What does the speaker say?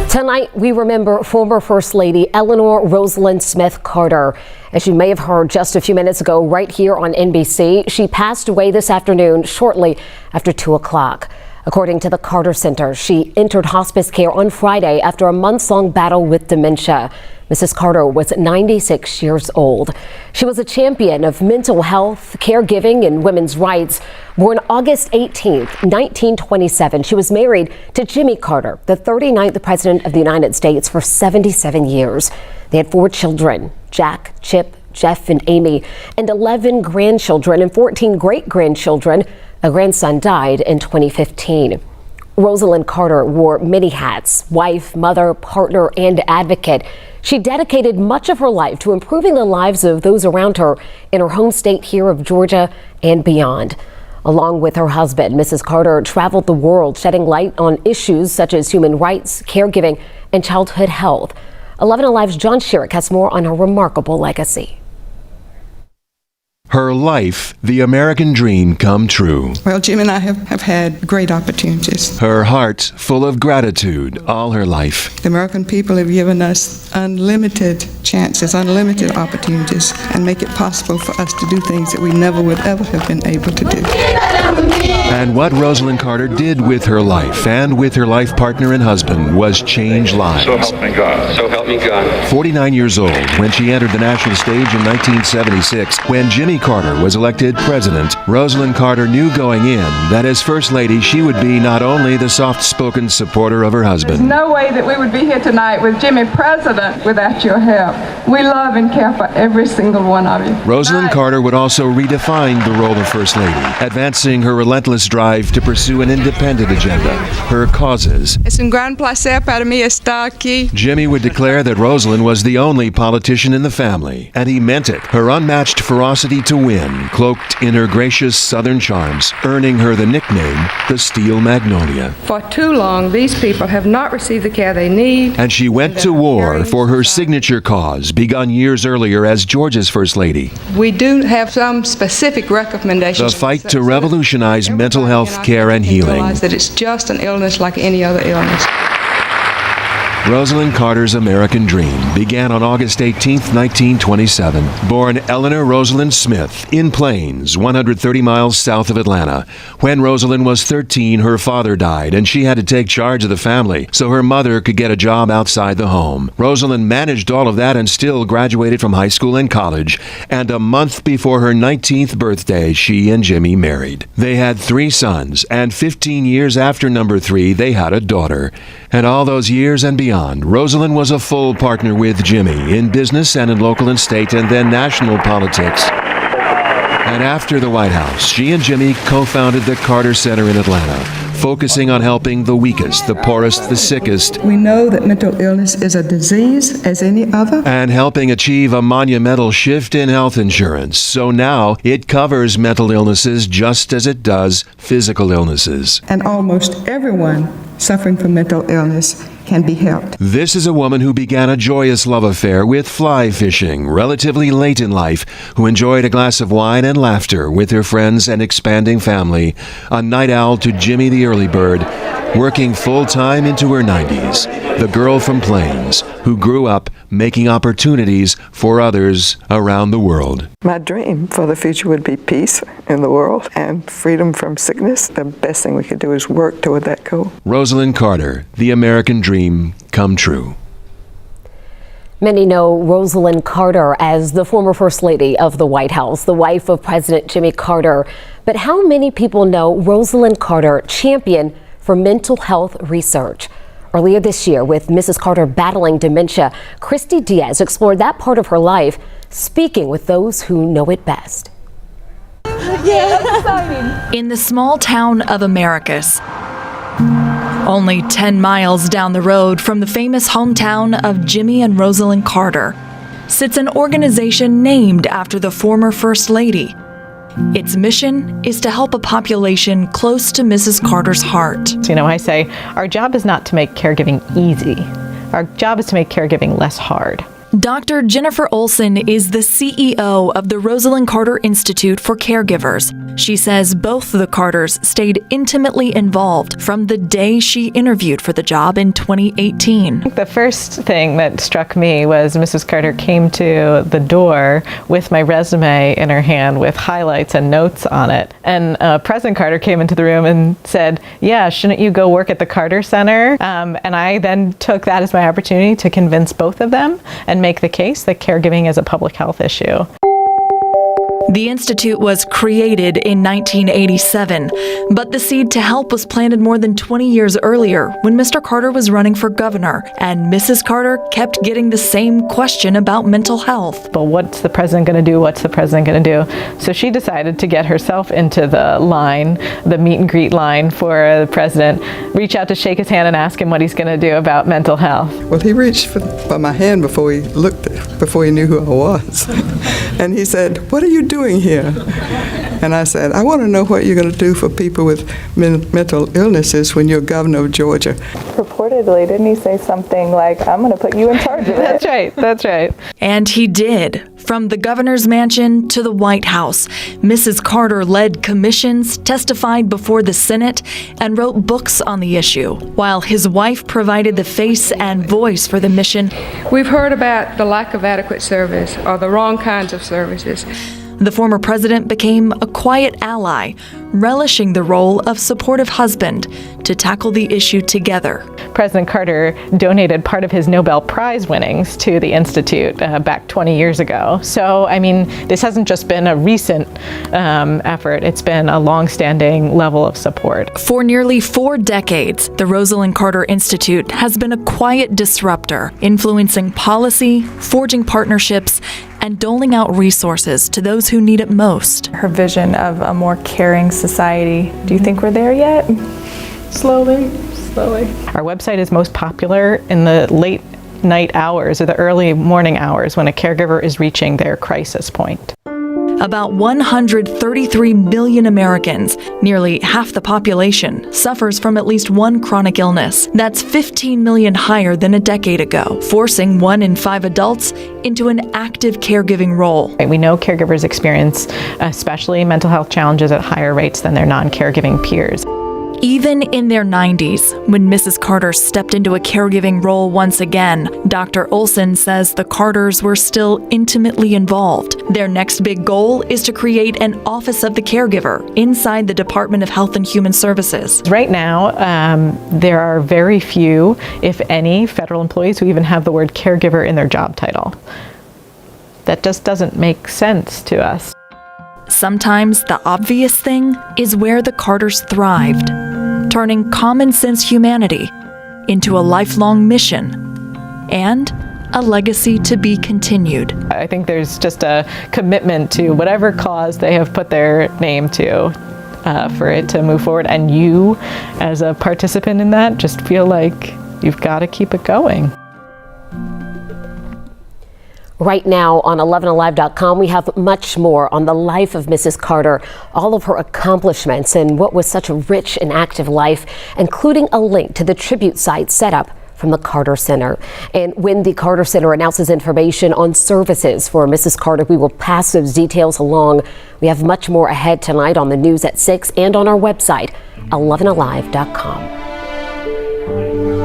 Tonight, we remember former First Lady Rosalynn Smith Carter. As you may have heard just a few minutes ago, right here on NBC, she passed away this afternoon shortly after 2 o'clock. According to the Carter Center, she entered hospice care on Friday after a months-long battle with dementia. Mrs. Carter was 96 years old. She was a champion of mental health, caregiving, and women's rights. Born August 18, 1927, she was married to Jimmy Carter, the 39th President of the United States, for 77 years. They had 4 children, Jack, Chip, Jeff, and Amy, and 11 grandchildren and 14 great-grandchildren. A grandson died in 2015. Rosalynn Carter wore many hats: wife, mother, partner, and advocate. She dedicated much of her life to improving the lives of those around her in her home state here of Georgia and beyond. Along with her husband, Mrs. Carter traveled the world, shedding light on issues such as human rights, caregiving, and childhood health. 11 Alive's John Sherrick has more on her remarkable legacy. Her life, the American dream come true. Well, Jim and I have had great opportunities. Her heart full of gratitude all her life. The American people have given us unlimited chances, unlimited opportunities, and make it possible for us to do things that we never would ever have been able to do. And what Rosalynn Carter did with her life and with her life partner and husband was change lives. So help me God. So help me God. 49 years old when she entered the national stage in 1976, when Jimmy Carter was elected president, Rosalynn Carter knew going in that as First Lady she would be not only the soft-spoken supporter of her husband. There's no way that we would be here tonight with Jimmy president without your help. We love and care for every single one of you. Rosalynn Carter would also redefine the role of First Lady, advancing her relentless drive to pursue an independent agenda, her causes. Es un gran placer para mí estar aquí. Jimmy would declare that Rosalynn was the only politician in the family, and he meant it. Her unmatched ferocity to win, cloaked in her gracious southern charms, earning her the nickname, the Steel Magnolia. For too long, these people have not received the care they need. And she went to war for her signature cause, begun years earlier as Georgia's First Lady. We do have some specific recommendations. The fight to revolutionize mental health care and healing. That it's just an illness like any other illness. Rosalynn Carter's American dream began on August 18, 1927. Born Eleanor Rosalynn Smith in Plains, 130 miles south of Atlanta. When Rosalynn was 13, her father died, and she had to take charge of the family so her mother could get a job outside the home. Rosalynn managed all of that and still graduated from high school and college. And a month before her 19th birthday, she and Jimmy married. They had 3 sons, and 15 years after number 3, they had a daughter. And all those years and beyond, Rosalynn was a full partner with Jimmy in business and in local and state and then national politics. And after the White House, she and Jimmy co-founded the Carter Center in Atlanta, focusing on helping the weakest, the poorest, the sickest. We know that mental illness is a disease as any other. And helping achieve a monumental shift in health insurance. So now it covers mental illnesses just as it does physical illnesses. And almost everyone suffering from mental illness can be helped. This is a woman who began a joyous love affair with fly fishing relatively late in life, who enjoyed a glass of wine and laughter with her friends and expanding family, a night owl to Jimmy the early bird, working full-time into her 90s. The girl from Plains who grew up making opportunities for others around the world. My dream for the future would be peace in the world and freedom from sickness. The best thing we could do is work toward that goal. Rosalynn Carter, the American dream come true. Many know Rosalynn Carter as the former First Lady of the White House, the wife of President Jimmy Carter. But how many people know Rosalynn Carter, champion for mental health research? Earlier this year, with Mrs. Carter battling dementia, Christy Diaz explored that part of her life, speaking with those who know it best. In the small town of Americus, only 10 miles down the road from the famous hometown of Jimmy and Rosalynn Carter, sits an organization named after the former First Lady. Its mission is to help a population close to Mrs. Carter's heart. You know, I say our job is not to make caregiving easy. Our job is to make caregiving less hard. Dr. Jennifer Olson is the CEO of the Rosalynn Carter Institute for Caregivers. She says both the Carters stayed intimately involved from the day she interviewed for the job in 2018. The first thing that struck me was Mrs. Carter came to the door with my resume in her hand with highlights and notes on it. And President Carter came into the room and said, "Yeah, shouldn't you go work at the Carter Center?" And I then took that as my opportunity to convince both of them and make the case that caregiving is a public health issue. The Institute was created in 1987, but the seed to help was planted more than 20 years earlier when Mr. Carter was running for governor, and Mrs. Carter kept getting the same question about mental health. But what's the president going to do? What's the president going to do? So she decided to get herself into the line, the meet and greet line for the president, reach out to shake his hand and ask him what he's going to do about mental health. Well, he reached for my hand before he knew who I was. And he said, "What are you doing here?" And I said, "I want to know what you're going to do for people with mental illnesses when you're governor of Georgia." Purportedly, didn't he say something like, "I'm going to put you in charge of it"? That's right. And he did. From the governor's mansion to the White House, Mrs. Carter led commissions, testified before the Senate, and wrote books on the issue, while his wife provided the face and voice for the mission. We've heard about the lack of adequate service or the wrong kinds of services. The former president became a quiet ally, relishing the role of supportive husband to tackle the issue together. President Carter donated part of his Nobel Prize winnings to the Institute back 20 years ago. So, I mean, this hasn't just been a recent effort, it's been a long-standing level of support. For nearly 4 decades, the Rosalynn Carter Institute has been a quiet disruptor, influencing policy, forging partnerships, and doling out resources to those who need it most. Her vision of a more caring society. Do you think we're there yet? Slowly. Our website is most popular in the late night hours or the early morning hours when a caregiver is reaching their crisis point. About 133 million Americans, nearly half the population, suffers from at least one chronic illness. That's 15 million higher than a decade ago, forcing 1 in 5 adults into an active caregiving role. We know caregivers experience especially mental health challenges at higher rates than their non-caregiving peers. Even in their 90s, when Mrs. Carter stepped into a caregiving role once again, Dr. Olson says the Carters were still intimately involved. Their next big goal is to create an Office of the Caregiver inside the Department of Health and Human Services. Right now, there are very few, if any, federal employees who even have the word caregiver in their job title. That just doesn't make sense to us. Sometimes the obvious thing is where the Carters thrived, turning common sense humanity into a lifelong mission and a legacy to be continued. I think there's just a commitment to whatever cause they have put their name to for it to move forward. And you, as a participant in that, just feel like you've got to keep it going. Right now on 11alive.com, we have much more on the life of Mrs. Carter, all of her accomplishments and what was such a rich and active life, including a link to the tribute site set up from the Carter Center. And when the Carter Center announces information on services for Mrs. Carter, we will pass those details along. We have much more ahead tonight on the news at 6 and on our website, 11alive.com.